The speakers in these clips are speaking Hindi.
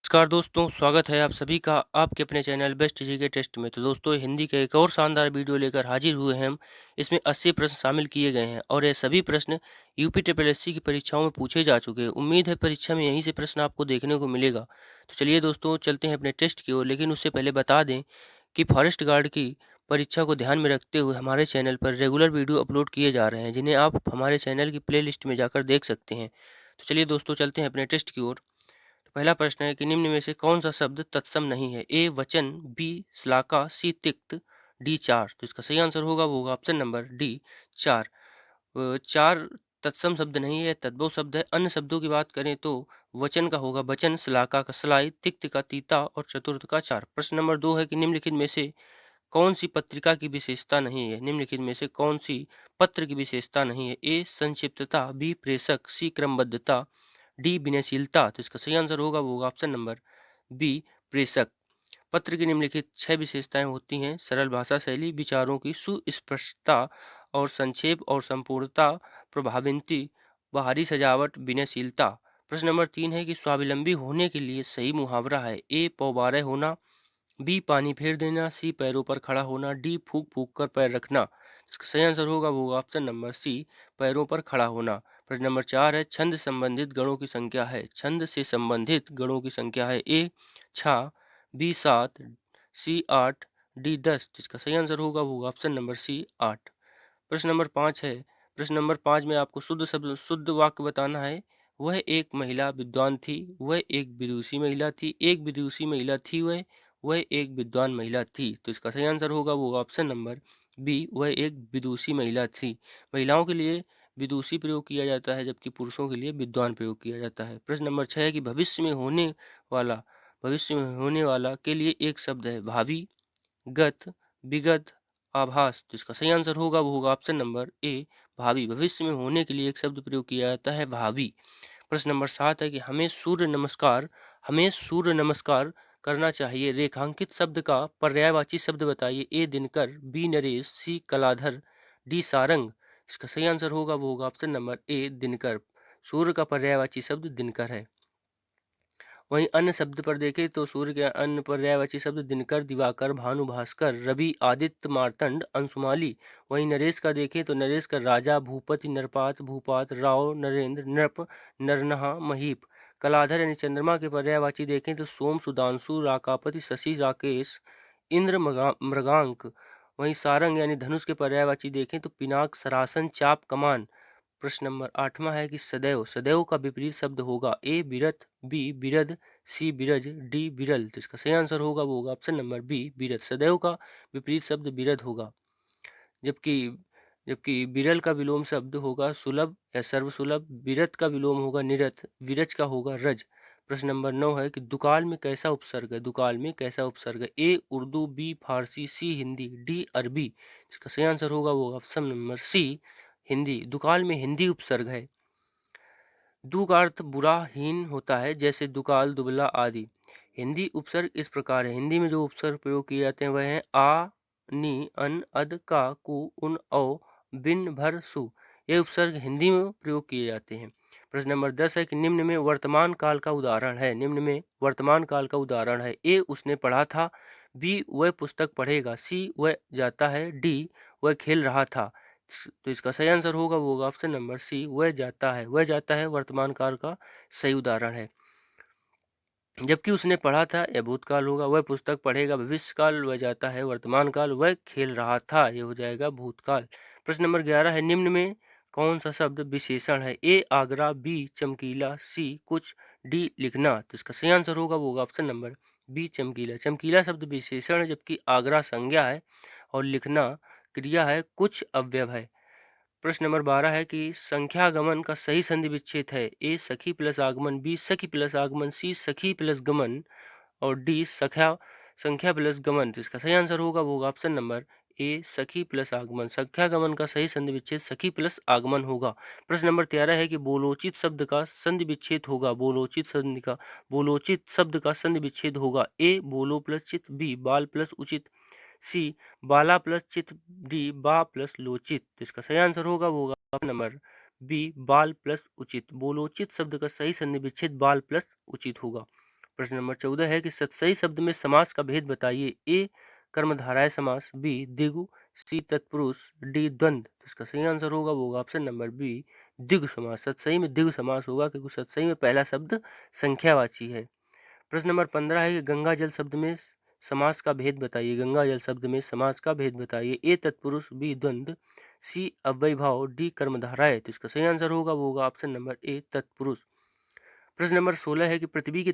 नमस्कार दोस्तों, स्वागत है आप सभी का आपके अपने चैनल बेस्ट जी के टेस्ट में। तो दोस्तों, हिंदी के एक और शानदार वीडियो लेकर हाजिर हुए हैं हम। इसमें 80 प्रश्न शामिल किए गए हैं और ये सभी प्रश्न यूपी ट्रिपल एससी की परीक्षाओं में पूछे जा चुके हैं। उम्मीद है परीक्षा में यहीं से प्रश्न आपको देखने को मिलेगा। तो चलिए दोस्तों, चलते हैं अपने टेस्ट की ओर। लेकिन उससे पहले बता दें कि फॉरेस्ट गार्ड की परीक्षा को ध्यान में रखते हुए हमारे चैनल पर रेगुलर वीडियो अपलोड किए जा रहे हैं, जिन्हें आप हमारे चैनल की प्ले लिस्ट में जाकर देख सकते हैं। तो चलिए दोस्तों, चलते हैं अपने टेस्ट की ओर। पहला प्रश्न है कि निम्न में से कौन सा शब्द तत्सम नहीं है? ए वचन, बी श्लाका, सी तिक्त, डी चार। तो इसका सही आंसर होगा वो होगा ऑप्शन नंबर डी चार। चार तत्सम शब्द नहीं है, तद्भव शब्द है। अन्य शब्दों की बात करें तो वचन का होगा वचन, श्लाका का सलाई, तिक्त का तीता और चतुर्थ का चार। प्रश्न नंबर दो है कि निम्नलिखित में से कौन सी पत्रिका की विशेषता नहीं है? निम्नलिखित में से कौन सी पत्र की विशेषता नहीं है? ए संक्षिप्तता, बी प्रेषक, सी क्रमबद्धता, डी विनयशीलता। तो इसका सही आंसर होगा वो होगा ऑप्शन नंबर बी प्रेषक। पत्र की निम्नलिखित 6 विशेषताएं होती हैं: सरल भाषा शैली, विचारों की सुस्पष्टता और संक्षेप और संपूर्णता, प्रभावंती, बाहरी सजावट, विनयशीलता। प्रश्न नंबर 3 है कि स्वावलंबी होने के लिए सही मुहावरा है। ए पौबारे होना, बी पानी फेर देना, सी पैरों पर खड़ा होना, डी फूक फूक कर पैर रखना। इसका सही आंसर होगा वो होगा ऑप्शन नंबर सी पैरों पर खड़ा होना। प्रश्न नंबर 4 है छंद संबंधित गणों की संख्या है। छंद से संबंधित गणों की संख्या है। ए 6, बी 7, सी 8, डी 10। इसका सही आंसर होगा वो होगा ऑप्शन नंबर सी 8। प्रश्न नंबर 5 है। प्रश्न नंबर 5 में आपको शुद्ध शब्द शुद्ध वाक्य बताना है। वह एक महिला विद्वान थी, वह एक विदुषी महिला थी, एक विदुषी महिला थी, वह एक विद्वान महिला थी। तो इसका सही आंसर होगा वो ऑप्शन नंबर बी, वह एक विदुषी महिला थी। महिलाओं के लिए विदुषी प्रयोग किया जाता है, जबकि पुरुषों के लिए विद्वान प्रयोग किया जाता है। प्रश्न नंबर 6 है कि वाला भविष्य में होने वाला के लिए एक शब्द है। भावी, गत, विगत, आभास। तो इसका सही आंसर होगा वो होगा ऑप्शन नंबर ए भावी। भविष्य में होने के लिए एक शब्द प्रयोग किया जाता है भावी। प्रश्न नंबर 7 है कि हमें सूर्य नमस्कार करना चाहिए। रेखांकित शब्द का पर्यायवाची शब्द बताइए। ए दिनकर, बी नरेश, सी कलाधर, डी सारंग। इसका सही आंसर होगा वो होगा ऑप्शन नंबर ए दिनकर। सूर्य का पर्यायवाची शब्द दिनकर है। वहीं अन्य शब्द पर देखें तो सूर्य के अन्य पर्यायवाची शब्द दिनकर, दिवाकर, भानु, भास्कर, रवि, आदित्य, मार्तंड, अंशुमाली। वहीं नरेश का देखें तो नरेश का राजा, भूपति, नरपात, भूपात, राव, नरेंद्र, नृप, नरनहा, महीप। कलाधर यानी चंद्रमा के पर्यायवाची देखें तो सोम, सुधांशु, राकापति, शशि, राकेश, इंद्र, मृगांक। वहीं सारंग यानी धनुष के पर्यायवाची देखें तो पिनाक, सरासन, चाप, कमान। प्रश्न नंबर 8वां है कि सदैव सदैव का विपरीत शब्द होगा। ए विरत, बी विरध, सी विरज, डी विरल। तो इसका सही आंसर होगा वो होगा ऑप्शन नंबर बी विरत। सदैव का विपरीत शब्द विरध होगा, जबकि जबकि विरल का विलोम शब्द होगा सुलभ या सर्वसुलभ। विरत का विलोम होगा निरत, विरज का होगा रज। प्रश्न नंबर 9 है कि दुकाल में कैसा उपसर्ग है? दुकाल में कैसा उपसर्ग है? ए उर्दू, बी फारसी, सी हिंदी, डी अरबी। इसका सही आंसर होगा वो ऑप्शन नंबर सी हिंदी। दुकाल में हिंदी उपसर्ग है। दु का अर्थ बुरा, हीन होता है, जैसे दुकाल, दुबला आदि। हिंदी उपसर्ग इस प्रकार है। हिंदी में जो उपसर्ग प्रयोग किए जाते हैं वह है आ, नी, अन, अद, का, कु, उन, औ, बिन, भर, सु। ये उपसर्ग हिंदी में प्रयोग किए जाते हैं। प्रश्न नंबर 10 है कि निम्न में वर्तमान काल का उदाहरण है। निम्न में वर्तमान काल का उदाहरण है। ए उसने पढ़ा था, बी वह पुस्तक पढ़ेगा, सी वह जाता है, डी वह खेल रहा था। तो इसका सही आंसर होगा वो होगा ऑप्शन नंबर सी वह जाता है। वह जाता है वर्तमान काल का सही उदाहरण है, जबकि उसने पढ़ा था यह भूतकाल होगा। वह पुस्तक पढ़ेगा भविष्य काल, वह जाता है वर्तमान काल, वह खेल रहा था ये हो जाएगा भूतकाल। प्रश्न नंबर 11 है निम्न में कौन सा शब्द विशेषण है? ए आगरा, बी चमकीला, सी कुछ, डी लिखना। तो इसका सही आंसर होगा वो होगा ऑप्शन नंबर बी चमकीला। चमकीला शब्द विशेषण है, जबकि आगरा संज्ञा है और लिखना क्रिया है, कुछ अव्यय है। प्रश्न नंबर 12 है कि संख्यागमन का सही संधि विच्छेद है। ए सखी प्लस आगमन, बी सखी प्लस आगमन, सी सखी प्लस गमन और डी संख्या प्लस गमन। तो इसका सही आंसर होगा वो होगा ऑप्शन नंबर ए सखी प्लस आगमन। संख्यागमन का सही संधि विच्छेद सखी प्लस आगमन होगा। प्रश्न नंबर 13 है कि बोलोचित शब्द का संधि विच्छेद होगा। बोलोचित शब्द का संधि विच्छेद होगा। ए बोलो प्लस चित, बी बाल प्लस उचित, सी बाला प्लस चित, डी बा प्लस लोचित। तो इसका सही आंसर होगा वो होगा नंबर बी बाल प्लस उचित। बोलोचित शब्द का सही संधि विच्छेद बाल प्लस उचित होगा। प्रश्न नंबर 14 है कि सही शब्द में समास का भेद बताइए। ए कर्मधारय समास, बी द्विगु, सी तत्पुरुष, डी द्वंद्व। तो इसका सही आंसर होगा वो होगा ऑप्शन नंबर बी द्विगु समास। सतसई में द्विगु समास होगा क्योंकि सतसई में पहला शब्द संख्यावाची है। प्रश्न नंबर 15 है कि गंगा जल शब्द में समास का भेद बताइए। गंगा जल शब्द में समास का भेद बताइए। ए तत्पुरुष, बी द्वंद्व, सी अव्ययभाव, डी कर्मधारय। तो इसका सही आंसर होगा वो होगा ऑप्शन नंबर ए तत्पुरुष। प्रश्न नंबर 16 है कि पृथ्वी के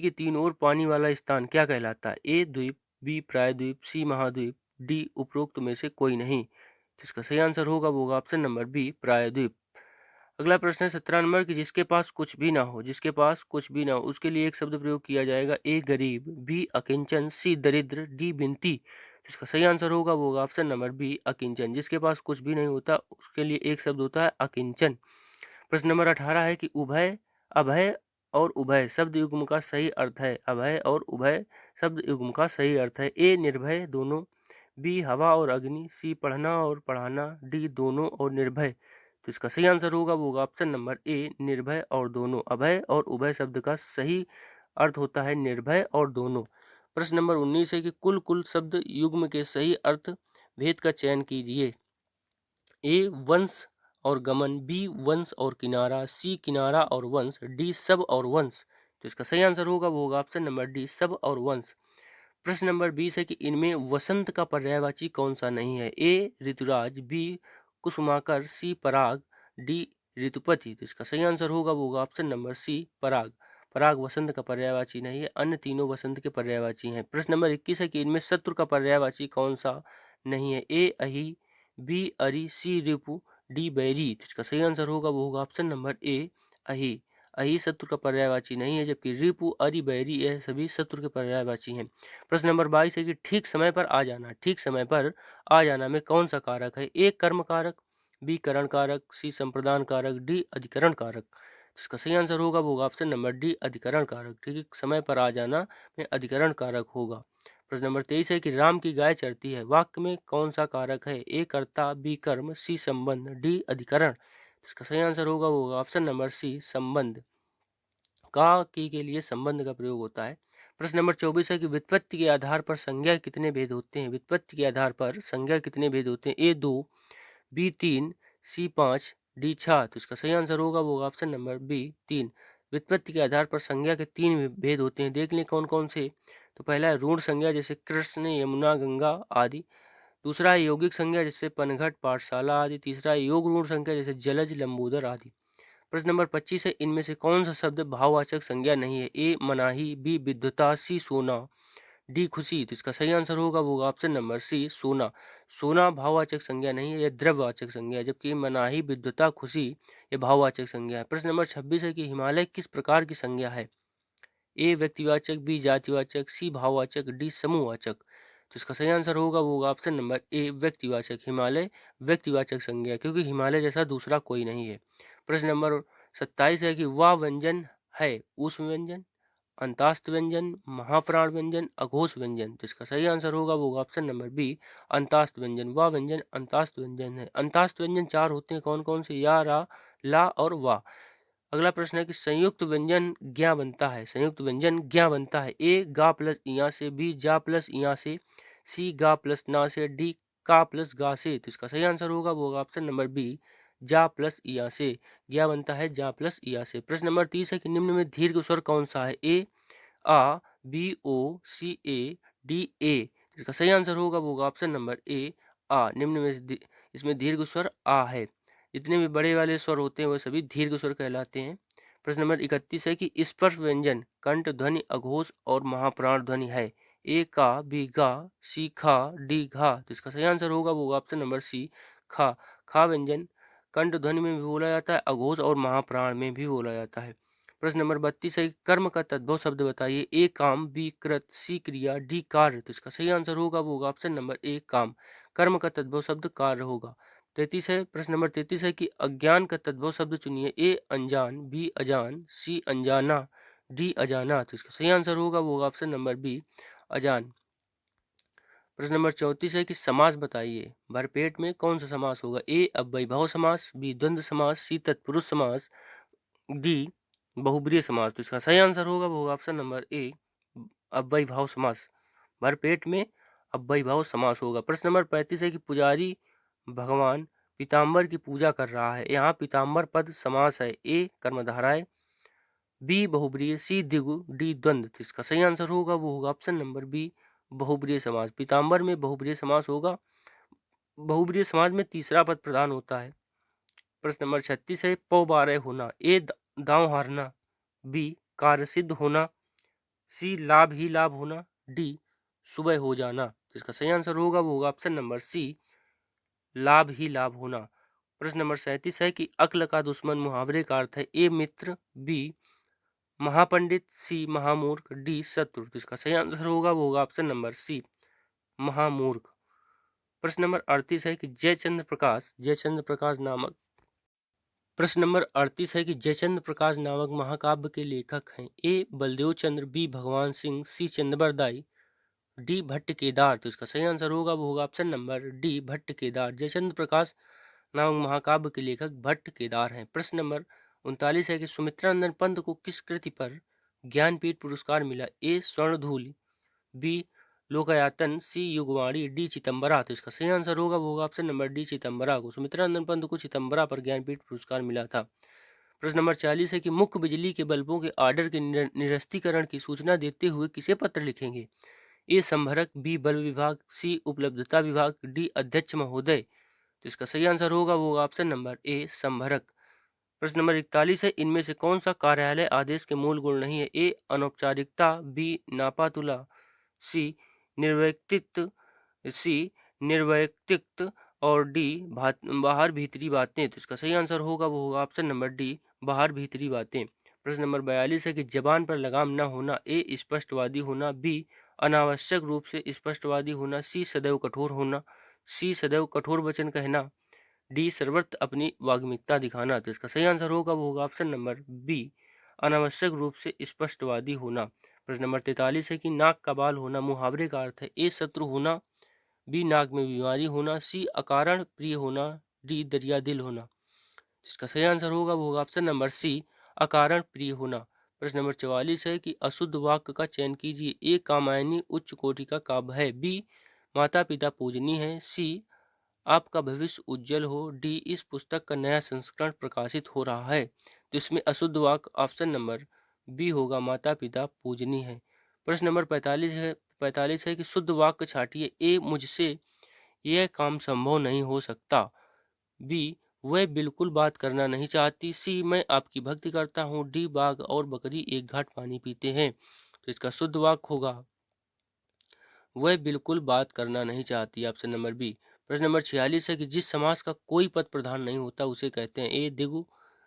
तीन ओर पानी वाला स्थान क्या कहलाता है। ए द्वीप, बी प्रायद्वीप, सी महाद्वीप, डी उपरोक्त में से कोई नहीं। तो इसका सही आंसर होगा वो होगा ऑप्शन नंबर बी प्रायद्वीप। अगला प्रश्न है 17 नंबर की जिसके पास कुछ भी ना हो, जिसके पास कुछ भी ना हो उसके लिए एक शब्द प्रयोग किया जाएगा। ए गरीब, बी अकिंचन, सी दरिद्र, डी बिनती। तो इसका सही आंसर होगा वो होगा ऑप्शन नंबर बी अकिंचन। जिसके पास कुछ भी नहीं होता उसके लिए एक शब्द होता है अकिंचन। प्रश्न नंबर 18 है कि उभय, अभय और उभय शब्द युग्म का सही अर्थ है। अभय और उभय शब्द युग्म का सही अर्थ है। ए निर्भय दोनों, बी हवा और अग्नि, सी पढ़ना और पढ़ाना, डी दोनों और निर्भय। तो इसका सही आंसर होगा वो होगा ऑप्शन नंबर ए निर्भय और दोनों। अभय और उभय शब्द का सही अर्थ होता है निर्भय और दोनों। प्रश्न नंबर 19 है कि कुल शब्द युग्म के सही अर्थ भेद का चयन कीजिए। ए वंश और गमन, बी वंश और किनारा, सी किनारा और वंश, डी सब और वंश। तो इसका सही आंसर होगा वो होगा ऑप्शन नंबर डी सब और वंश। प्रश्न नंबर 20 है कि इनमें वसंत का पर्यायवाची कौन सा नहीं है। ए ऋतुराज, बी कुसुमाकर, सी पराग, डी ऋतुपति। तो इसका सही आंसर होगा वो होगा ऑप्शन नंबर सी पराग। पराग वसंत का पर्यायवाची नहीं है, अन्य तीनों वसंत के पर्यायवाची हैं। प्रश्न नंबर 21 है कि इनमें शत्रु का पर्यायवाची कौन सा नहीं है। ए अहि, बी अरि, सी रिपु, डी बैरी। तो इसका सही आंसर होगा वो होगा ऑप्शन नंबर ए अहि। अहि शत्रु का पर्यायवाची नहीं है, जबकि रिपु, अरि, बैरी यह सभी शत्रु के पर्यायवाची हैं। प्रश्न नंबर 22 है कि ठीक समय पर आ जाना, ठीक समय पर आ जाना में कौन सा कारक है। ए कर्म कारक, बी करण कारक, सी संप्रदान कारक, डी अधिकरण कारक। इसका सही आंसर होगा वो होगा ऑप्शन नंबर डी अधिकरण कारक। ठीक समय पर आ जाना में अधिकरण कारक होगा। प्रश्न नंबर 23 है कि राम की गाय चरती है वाक्य में कौन सा कारक है। ए कर्ता, बी कर्म, सी संबंध, डी अधिकरण। इसका सही आंसर होगा वो होगा ऑप्शन नंबर सी संबंध। का की के लिए संबंध का प्रयोग होता है। प्रश्न नंबर 24 है कि व्युत्पत्ति के आधार पर संज्ञा कितने भेद होते हैं। व्युत्पत्ति के आधार पर संज्ञा कितने भेद होते हैं। ए 2, बी 3, सी 5, डी 6। तो इसका सही आंसर होगा वो ऑप्शन नंबर बी 3। व्युत्पत्ति के आधार पर संज्ञा के 3 भेद होते हैं। देख लें कौन कौन से। तो पहला है ऋण संज्ञा जैसे कृष्ण, यमुना, गंगा आदि। दूसरा है यौगिक संज्ञा जैसे पनघट, पाठशाला आदि। तीसरा है योग ऋण संज्ञा जैसे जलज, लंबोदर आदि। प्रश्न नंबर 25 है इनमें से कौन सा शब्द भाववाचक संज्ञा नहीं है। ए मनाही, बी विद्युता, सी सोना, डी खुशी। तो इसका सही आंसर होगा वो ऑप्शन नंबर सी सोना। सोना भाववाचक संज्ञा नहीं है, यह द्रव्यवाचक संज्ञा है, जबकि मनाही, विद्युता, खुशी ये भाववाचक संज्ञा है। प्रश्न नंबर 26 है कि हिमालय किस प्रकार की संज्ञा है। ए व्यक्तिवाचक, बी जातिवाचक, सी भाववाचक, डी समूहवाचक। तो इसका सही आंसर होगा वो व्यक्तिवाचक नंबर ए व्यक्तिवाचक। हिमालय व्यक्तिवाचक संज्ञा क्योंकि हिमालय जैसा दूसरा कोई नहीं है। प्रश्न नंबर 27 है कि वह व्यंजन है ऊष्म व्यंजन, अंतास्त व्यंजन, महाप्राण व्यंजन, अघोष व्यंजन। तो इसका सही आंसर होगा वो ऑप्शन नंबर बी अंतास्त व्यंजन। वह व्यंजन अंतास्त व्यंजन है। अंतास्त व्यंजन 4 होते हैं कौन कौन से। या, रा, ला और वा। अगला प्रश्न है कि संयुक्त व्यंजन ज्ञा बनता है। संयुक्त व्यंजन ज्ञा बनता है। ए गा प्लस इया से, बी जा प्लस इया से, सी गा प्लस ना से, डी का प्लस गा से। तो इसका सही आंसर होगा वो ऑप्शन नंबर बी जा प्लस इया से। ज्ञा बनता है जा प्लस इया से। प्रश्न नंबर 30 है कि निम्न में दीर्घ स्वर कौन सा है। ए आ, बी ओ, सी ए, डी ए। इसका सही आंसर होगा वो ऑप्शन नंबर ए आ। निम्न में इसमें दीर्घ स्वर आ है। जितने भी बड़े वाले स्वर होते हैं वह सभी दीर्घ स्वर कहलाते हैं। प्रश्न नंबर 31 है कि स्पर्श व्यंजन कंठ ध्वनि, अघोष और महाप्राण ध्वनि है। ए का, बी गा, सी खा, डी घा। तो इसका सही आंसर होगा वो ऑप्शन नंबर सी खा। खा व्यंजन कंठ ध्वनि में भी बोला जाता है, अघोष और महाप्राण में भी बोला जाता है। प्रश्न नंबर 32 है कर्म का तद्भव शब्द बताइए। ए काम, बी कृत, सी क्रिया, डी कार्य। तो इसका सही आंसर होगा वो ऑप्शन नंबर ए काम। कर्म का तद्भव शब्द कार्य होगा। 33 है प्रश्न नंबर 33 है कि अज्ञान का तद्भव शब्द चुनिए। ए अनजान, बी अजान, सी अनजाना, डी अजाना। तो इसका सही आंसर होगा वो ऑप्शन नंबर बी अजान। प्रश्न नंबर 34 है कि समास बताइए। भरपेट में कौन सा समास होगा। ए अव्ययभाव समास, बी द्वंद्व समास, सी तत्पुरुष समास, डी बहुब्रीहि समास। तो इसका सही आंसर होगा वो होगा ऑप्शन नंबर ए, अव्ययीभाव समास। भरपेट में अव्ययीभाव समास होगा। प्रश्न नंबर 35 है कि पुजारी भगवान पीताम्बर की पूजा कर रहा है। यहाँ पीताम्बर पद समास है। ए कर्मधाराय, बी बहुब्रीहि, सी द्विगु, डी द्वंद्व। तो इसका सही आंसर होगा वो होगा ऑप्शन नंबर बी, बहुब्रीहि समास। पीताम्बर में बहुब्रीहि समास होगा। बहुब्रीहि समास में तीसरा पद प्रधान होता है। प्रश्न नंबर 36 है पौ बारह होना। ए दांव हारना, बी कार्य सिद्ध होना, सी लाभ ही लाभ होना, डी सुबह हो जाना। तो इसका सही आंसर होगा वो होगा ऑप्शन नंबर सी, लाभ ही लाभ होना। प्रश्न नंबर 37 है कि अक्ल का दुश्मन मुहावरे का अर्थ है। ए मित्र, बी महापंडित, सी महामूर्ख, डी शत्रु। तो इसका सही आंसर होगा वो होगा ऑप्शन नंबर सी, महामूर्ख। प्रश्न नंबर 38 है कि जयचंद्र प्रकाश नामक प्रश्न नंबर 38 है कि जयचंद्र प्रकाश नामक महाकाव्य के लेखक हैं। ए Baldev Chandra, B Bhagwan Singh, C Chandbardai, D Bhatt Kedar. तो इसका सही आंसर होगा वो होगा option number D, Bhatt Kedar. Jaichandra Prakash नामक महाकाव्य के लेखक भट्ट केदार हैं। प्रश्न नंबर 39 है कि सुमित्रानंदन पंत को किस कृति पर ज्ञानपीठ पुरस्कार मिला। ए स्वर्णधूलि, बी लोकायतन, सी युगवाणी, डी चिदंबरा। तो इसका सही आंसर होगा वो होगा ऑप्शन नंबर डी, चिदंबरा को। सुमित्रानंदन पंत को चिदंबरा पर ज्ञानपीठ पुरस्कार मिला था। प्रश्न नंबर 40 है कि मुख्य बिजली के बल्बों के ऑर्डर के निरस्तीकरण की सूचना देते हुए किसे पत्र लिखेंगे। ए संभरक, बी बल्ब विभाग, सी उपलब्धता विभाग, डी अध्यक्ष महोदय। तो इसका सही आंसर होगा वो होगा ऑप्शन नंबर ए, संभरक। प्रश्न नंबर 41 है इनमें से कौन सा कार्यालय आदेश के मूल गुण नहीं है। ए अनौपचारिकता, बी नापातुला, सी निर्वैयक्तिक और डी बाहर भीतरी बातें। तो इसका सही आंसर होगा वो होगा ऑप्शन नंबर डी, बाहर भीतरी बातें। प्रश्न नंबर 42 है कि जबान पर लगाम न होना। ए स्पष्टवादी होना, बी अनावश्यक रूप से स्पष्टवादी होना, सी सदैव कठोर होना, सी सदैव कठोर वचन कहना, डी सर्वत्र अपनी वाग्मिकता दिखाना। तो इसका सही आंसर होगा वो होगा ऑप्शन नंबर बी, अनावश्यक रूप से स्पष्टवादी होना। प्रश्न नंबर 43 है कि नाक का बाल होना मुहावरे का अर्थ है। ए शत्रु होना, बी नाक में बीमारी होना, सी अकारण प्रिय होना, डी दरिया दिल होना। इसका सही आंसर होगा वो होगा ऑप्शन नंबर सी, अकारण प्रिय होना। प्रश्न नंबर 44 है कि अशुद्ध वाक्य का चयन कीजिए। ए कामायनी उच्च कोटि का काव्य है, बी माता पिता पूजनीय है, सी आपका भविष्य उज्जवल हो, डी इस पुस्तक का नया संस्करण प्रकाशित हो रहा है। तो इसमें अशुद्ध वाक्य ऑप्शन नंबर बी होगा, माता पिता पूजनीय है। प्रश्न नंबर 45 है कि शुद्ध वाक्य छाटिए। ए मुझसे यह काम संभव नहीं हो सकता, बी वह बिल्कुल बात करना नहीं चाहती, सी मैं आपकी भक्ति करता हूँ, डी बाघ और बकरी एक घाट पानी पीते हैं। तो इसका शुद्ध वाक्य होगा वह बिल्कुल बात करना नहीं चाहती, ऑप्शन नंबर बी। प्रश्न नंबर 46 है कि जिस समास का कोई पद प्रधान नहीं होता उसे कहते हैं। ए द्विगु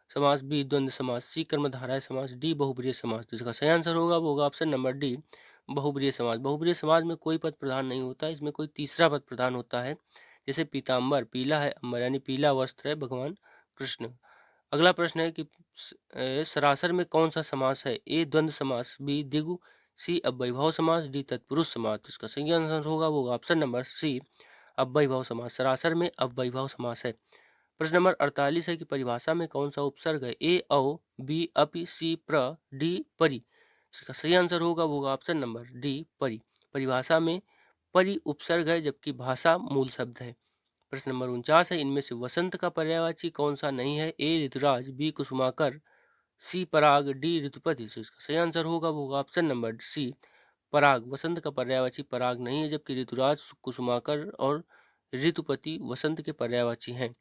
समास, बी द्वंद्व समास, सी कर्मधारय समास, डी बहुब्रीहि समास। तो इसका सही आंसर होगा वो होगा ऑप्शन नंबर डी, बहुब्रीहि समास। बहुब्रीहि समास में कोई पद प्रधान नहीं होता, इसमें कोई तीसरा पद प्रधान होता है। जैसे पीताम्बर, पीला है अंबर, यानी पीला वस्त्र है भगवान कृष्ण। अगला प्रश्न है कि सरासर में कौन सा समास है। ए द्वंद्व समास, बी द्विगु, सी अव्ययीभाव समास, डी तत्पुरुष समास। तो इसका सही आंसर होगा वो ऑप्शन नंबर सी, अव्ययीभाव समास। सरासर में अव्ययीभाव समास है। प्रश्न नंबर 48 है कि परिभाषा में कौन सा उपसर्ग है। ए औ, बी अपि, सी प्र, डी परि। इसका सही आंसर होगा वो ऑप्शन नंबर डी, परि। परिभाषा में परि उपसर्ग है जबकि भाषा मूल शब्द है। प्रश्न नंबर 49 है इनमें से वसंत का पर्यायवाची कौन सा नहीं है। ए ऋतुराज, बी कुसुमाकर, सी पराग, डी ऋतुपति। तो इसका सही आंसर होगा वो ऑप्शन नंबर सी, पराग। वसंत का पर्यायवाची पराग नहीं है जबकि ऋतुराज, कुसुमाकर और ऋतुपति वसंत के पर्यायवाची हैं।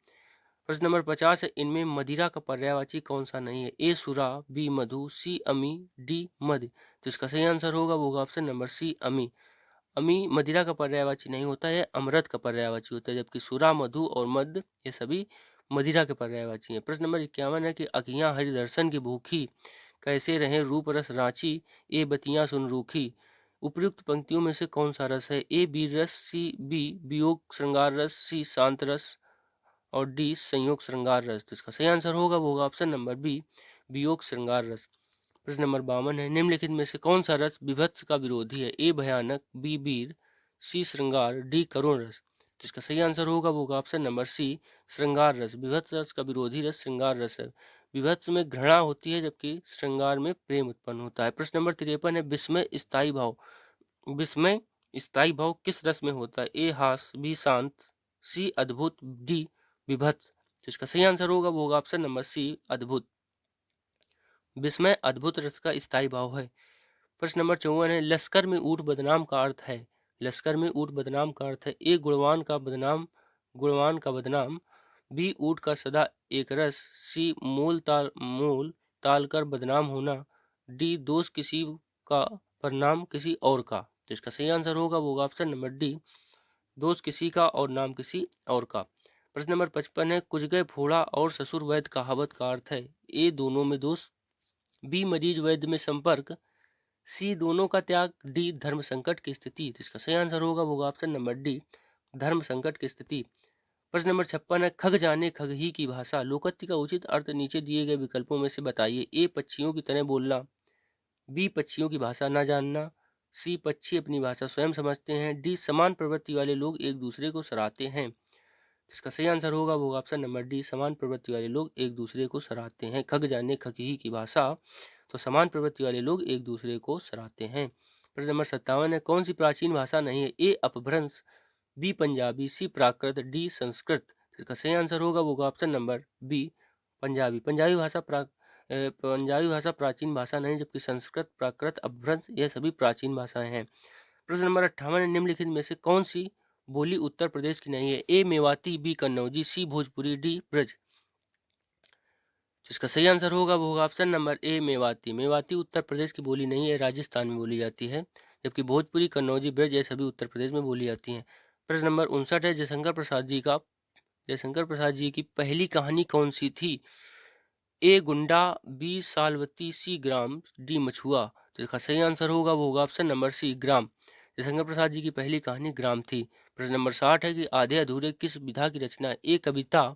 प्रश्न नंबर 50 है इनमें मदिरा का पर्यायवाची कौन सा नहीं है। ए सुरा, बी मधु, सी अमी, डी मद। तो इसका सही आंसर होगा वो ऑप्शन नंबर सी, अमी। अमी मदिरा का पर्यायवाची नहीं होता है, अमृत का पर्यायवाची होता है, जबकि सुरा, मधु और मद ये सभी मदिरा के पर्यायवाची हैं। प्रश्न नंबर 51 है कि अखियाँ हरिदर्शन की भूखी, कैसे रहें रूप रस रांची, ए बतियाँ सुन रूखी। उपयुक्त पंक्तियों में से कौन सा रस है। ए वीर रस, सी बी वियोग श्रृंगार रस, सी शांत रस और डी संयोग श्रृंगार रस। तो इसका सही आंसर होगा वो होगा ऑप्शन नंबर बी, वियोग श्रृंगार रस। प्रश्न नंबर 52 है निम्नलिखित में से कौन सा रस विभत्स का विरोधी है। ए भयानक, बी वीर, सी श्रृंगार, डी करुण रस। तो इसका सही आंसर होगा वो होगा ऑप्शन नंबर सी, श्रृंगार रस। विभत्स रस का विरोधी रस श्रृंगार रस है। विभत्स में घृणा होती है जबकि श्रृंगार में प्रेम उत्पन्न होता है। प्रश्न नंबर 53 है विस्मय स्थायी भाव। विस्मय स्थायी भाव किस रस में होता है? ए हास, बी शांत, सी अद्भुत, डी विभत्स। तो इसका सही आंसर होगा वो होगा ऑप्शन नंबर सी अद्भुत। विस्मय अद्भुत रस का स्थायी भाव है। प्रश्न नंबर 54 है लश्कर में ऊँट बदनाम का अर्थ है। लश्कर में ऊँट बदनाम का अर्थ है ए गुणवान का बदनाम, बी ऊँट का सदा एक रस, सी मूल ताल कर बदनाम होना, डी दोष किसी का पर नाम किसी और का। तो इसका सही आंसर होगा वो होगा ऑप्शन नंबर डी दोष किसी का और नाम किसी और का। प्रश्न नंबर 55 है कुछ गए फोड़ा और ससुर वैद्य कहावत का अर्थ है ए दोनों में दोष, बी मरीज वैद्य में संपर्क, सी दोनों का त्याग, डी धर्म संकट की स्थिति। तो इसका सही आंसर होगा वो ऑप्शन नंबर डी धर्म संकट की स्थिति। प्रश्न नंबर 56 है खग जाने खग ही की भाषा। लोकोक्ति का उचित अर्थ नीचे दिए गए विकल्पों में से बताइए। ए पक्षियों की तरह बोलना, बी पक्षियों की भाषा न जानना, सी पक्षी अपनी भाषा स्वयं समझते हैं, डी समान प्रवृत्ति वाले लोग एक दूसरे को सराहते हैं। इसका सही आंसर होगा वो ऑप्शन नंबर डी समान प्रवृत्ति वाले लोग एक दूसरे को सराहते हैं। खग जाने खग ही की भाषा, तो समान प्रवृत्ति वाले लोग एक दूसरे को सराहते हैं। प्रश्न नंबर 57 है कौन सी प्राचीन भाषा नहीं है? A Apabhramsha, B Punjabi, C Prakrit, D Sanskrit. इसका सही आंसर होगा वो option number B Punjabi. Punjabi भाषा प्राचीन भाषा नहीं जबकि संस्कृत, प्राकृत, अपभ्रंश यह सभी प्राचीन भाषाएं हैं। प्रश्न नंबर 58 निम्नलिखित में से कौन सी बोली उत्तर प्रदेश की नहीं है? A Mewati, B Kannauji, C Bhojpuri, D Braj. इसका सही आंसर होगा वो होगा option number A Mewati. Mewati Uttar Pradesh की बोली नहीं है, राजस्थान में बोली जाती है, जबकि भोजपुरी, कन्नौजी, ब्रज ये सभी उत्तर प्रदेश में बोली जाती हैं। प्रश्न नंबर 59 है जयशंकर प्रसाद जी की पहली कहानी कौन सी थी? ए गुंडा, बी सालवती, सी ग्राम, डी मछुआ। तो इसका सही आंसर होगा वो होगा ऑप्शन नंबर सी ग्राम। जयशंकर प्रसाद जी की पहली कहानी ग्राम थी। प्रश्न नंबर 60 है कि आधे अधूरे किस विधा की रचना है? ए कविता,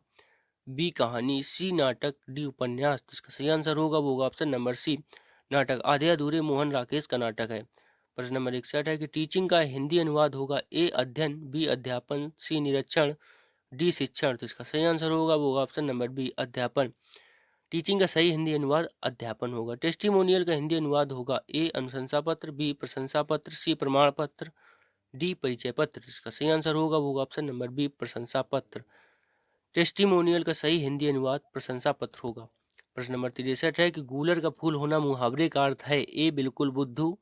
बी कहानी, सी नाटक, डी उपन्यास। तो इसका सही आंसर होगा वो होगा ऑप्शन नंबर सी नाटक। आधे अधूरे मोहन राकेश का नाटक है। प्रश्न नंबर 61 है कि टीचिंग का हिंदी अनुवाद होगा ए अध्ययन, बी अध्यापन, सी निरीक्षण, डी शिक्षण। तो इसका सही आंसर होगा वो होगा ऑप्शन नंबर बी अध्यापन। टीचिंग का सही हिंदी अनुवाद अध्यापन होगा। टेस्टिमोनियल का हिंदी अनुवाद होगा ए अनुशंसा पत्र, बी प्रशंसा पत्र, सी प्रमाण पत्र, डी परिचय पत्र। इसका सही आंसर होगा वो होगा ऑप्शन नंबर बी प्रशंसा पत्र। टेस्टिमोनियल का सही हिंदी अनुवाद प्रशंसा पत्र होगा। प्रश्न नंबर 63 है कि गूलर का फूल होना मुहावरे का अर्थ है ए बिल्कुल बुद्धू,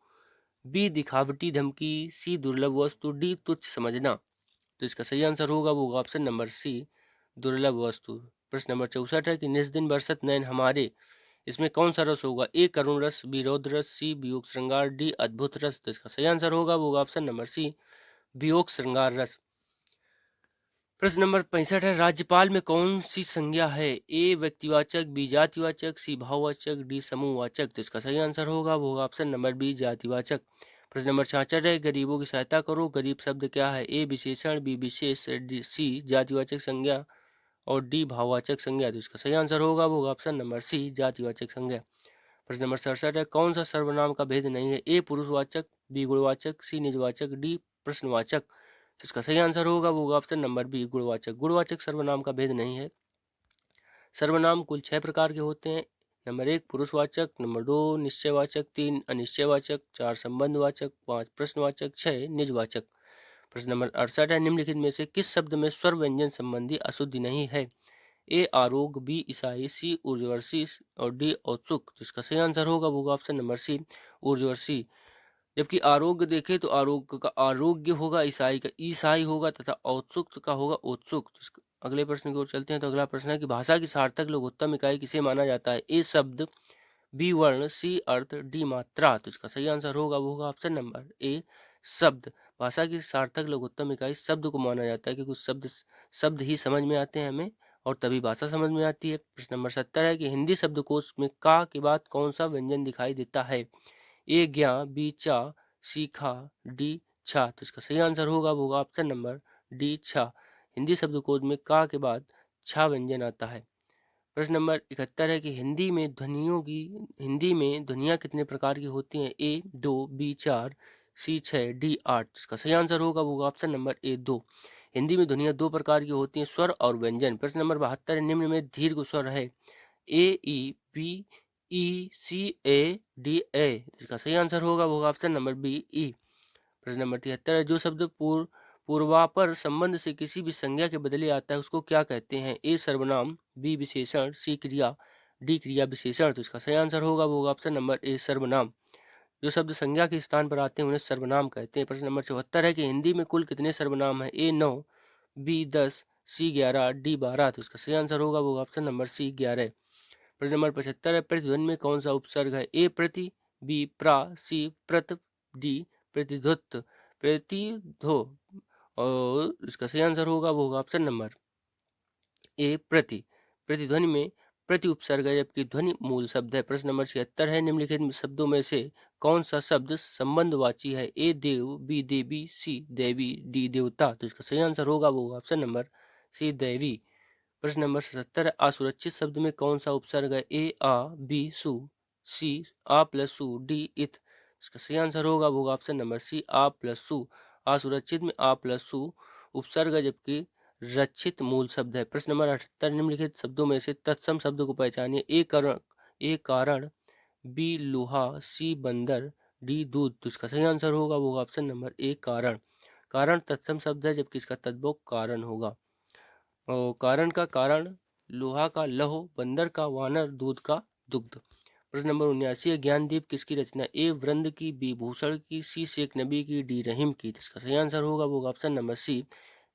बी दिखावटी धमकी, सी दुर्लभ वस्तु, डी तुच्छ समझना। तो इसका सही आंसर होगा वो होगा ऑप्शन नंबर सी दुर्लभ वस्तु। प्रश्न नंबर 64 है कि निज दिन बरसत नैन हमारे, इसमें कौन सा रस होगा? ए करुण रस, बी रौद्र रस, सी वियोग श्रृंगार, डी अद्भुत रस। तो इसका सही आंसर होगा वो होगा ऑप्शन नंबर सी वियोग श्रृंगार रस। प्रश्न नंबर 65 है राज्यपाल में कौन सी संज्ञा है? ए व्यक्तिवाचक, बी जातिवाचक, सी भाववाचक, डी समूहवाचक। तो इसका सही आंसर होगा वो होगा ऑप्शन नंबर बी जातिवाचक। प्रश्न नंबर 66 है गरीबों की सहायता करो। गरीब शब्द क्या है? ए विशेषण, बी विशेष, डी सी जातिवाचक संज्ञा और डी भाववाचक संज्ञा। तो इसका सही आंसर होगा वो होगा ऑप्शन नंबर सी जातिवाचक संज्ञा। प्रश्न नंबर 67 है कौन सा सर्वनाम का भेद नहीं है? ए पुरुषवाचक, बी गुणवाचक, सी निजवाचक, डी प्रश्नवाचक। इसका सही आंसर होगा वो होगा ऑप्शन नंबर बी गुणवाचक। गुणवाचक सर्वनाम का भेद नहीं है। सर्वनाम कुल 6 प्रकार के होते हैं। नंबर 1 पुरुषवाचक, नंबर 2 निश्चयवाचक, 3 अनिश्चयवाचक, 4 संबंधवाचक, 5 प्रश्नवाचक, 6 निजवाचक। प्रश्न नंबर 68 है निम्नलिखित में से किस शब्द में स्वर व्यंजन संबंधी अशुद्धि नहीं है? ए आरोग, बी ईसाई, सी ऊर्जवर्षी और डी औत्सुक। तो इसका सही आंसर होगा वो होगा ऑप्शन नंबर सी ऊर्जवर्षी। जबकि आरोग्य देखें तो आरोग्य का आरोग्य होगा, ईसाई का ईसाई होगा तथा औत्सुक का होगा औत्सुक। अगले प्रश्न की ओर चलते हैं। तो अगला प्रश्न है कि भाषा की सार्थक लघुत्तम इकाई किसे माना जाता है? ए शब्द, बी वर्ण, सी अर्थ, डी मात्रा। तो इसका सही आंसर होगा वो होगा ऑप्शन नंबर ए शब्द। भाषा की सार्थक लघुत्तम इकाई शब्द को माना जाता है क्योंकि शब्द ही समझ में आते हैं हमें और तभी भाषा समझ में आती है। प्रश्न नंबर 70 है कि हिंदी शब्दकोश में का के बाद कौन सा व्यंजन दिखाई देता है? ए ज्ञा, बी चा, सी खा, डी छा। तो इसका सही आंसर होगा वो होगा ऑप्शन नंबर डी छा। हिंदी शब्दकोश में का के बाद छा व्यंजन आता है। प्रश्न नंबर 71 है कि हिंदी में ध्वनियाँ कितने प्रकार की होती हैं? ए 2, बी 4, सी 6, डी 8। इसका सही आंसर होगा वो होगा ऑप्शन नंबर ए 2। हिंदी में ध्वनियाँ 2 प्रकार की होती हैं, स्वर और व्यंजन। प्रश्न नंबर 72 निम्न में दीर्घ स्वर है? AEBECADA। इसका सही आंसर होगा वो होगा ऑप्शन नंबर बी ई। प्रश्न नंबर 73 है, जो शब्द पूर्वापर संबंध से किसी भी संज्ञा के बदले आता है उसको क्या कहते हैं? ए सर्वनाम, बी विशेषण, सी क्रिया, डी क्रिया विशेषण। तो इसका सही आंसर होगा वो होगा ऑप्शन नंबर ए सर्वनाम। जो शब्द संज्ञा के स्थान पर आते हैं उन्हें सर्वनाम कहते हैं। प्रश्न नंबर 74 है कि हिंदी में कुल कितने सर्वनाम हैं? ए 9, बी 10, सी 11, डी 12। तो इसका सही आंसर होगा वो ऑप्शन नंबर सी 11। प्रश्न नंबर 75 है, प्रतिध्वनि में कौन सा उपसर्ग है? ए प्रति, बी प्रा, सी प्रत, डी प्रतिध्वत, प्रतिध्व। और इसका सही आंसर होगा वो होगा ऑप्शन नंबर ए प्रति। प्रतिध्वनि में प्रति उपसर्ग है जबकि ध्वनि मूल शब्द है। प्रश्न नंबर 76 है, निम्नलिखित शब्दों में से कौन सा शब्द संबंधवाची है? ए देव, बी देवी, सी देवी, डी देवता। तो इसका सही आंसर होगा वो ऑप्शन नंबर सी देवी। प्रश्न नंबर 77 है, असुरक्षित शब्द में कौन सा उपसर्ग है? ए आ, बी सु, सी आ प्लस सु, डी इत। इसका सही आंसर होगा वो ऑप्शन नंबर सी आ प्लस सु। असुरक्षित में आ प्लस सु उपसर्ग है जबकि रक्षित मूल शब्द है। प्रश्न नंबर 78, निम्नलिखित शब्दों में से तत्सम शब्द को पहचानिए। ए कारण, बी लोहा, सी बंदर, डी दूध। तो इसका सही आंसर होगा वो ऑप्शन नंबर ए कारण। कारण तत्सम शब्द है जबकि इसका तद्भव कारण होगा। और कारण का कारण, लोहा का लौह, बंदर का वानर, दूध का दुग्ध। प्रश्न नंबर 79 है, ज्ञानदीप किसकी रचना? ए वृंद की, बी भूषण की, सी शेख नबी की, डी रहीम की। इसका सही आंसर होगा वो ऑप्शन नंबर सी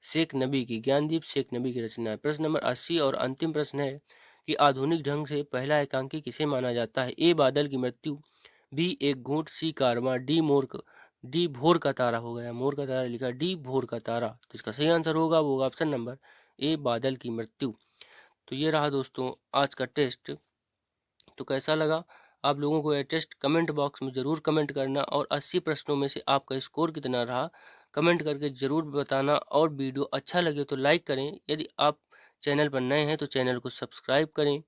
शेख नबी की। ज्ञानदीप शेख नबी की रचना है। प्रश्न नंबर 80 और अंतिम प्रश्न है कि आधुनिक ढंग से पहला एकांकी किसे माना जाता है? ए बादल की मृत्यु, बी एक घूंट, सी कारवां, डी भोर का तारा। हो गया मोर का तारा लिखा, डी भोर का तारा। तो इसका सही आंसर होगा वो ऑप्शन नंबर ए बादल की मृत्यु। तो ये रहा दोस्तों आज का टेस्ट। तो कैसा लगा आप लोगों को यह टेस्ट? कमेंट बॉक्स में ज़रूर कमेंट करना और 80 प्रश्नों में से आपका स्कोर कितना रहा कमेंट करके ज़रूर बताना। और वीडियो अच्छा लगे तो लाइक करें। यदि आप चैनल पर नए हैं तो चैनल को सब्सक्राइब करें।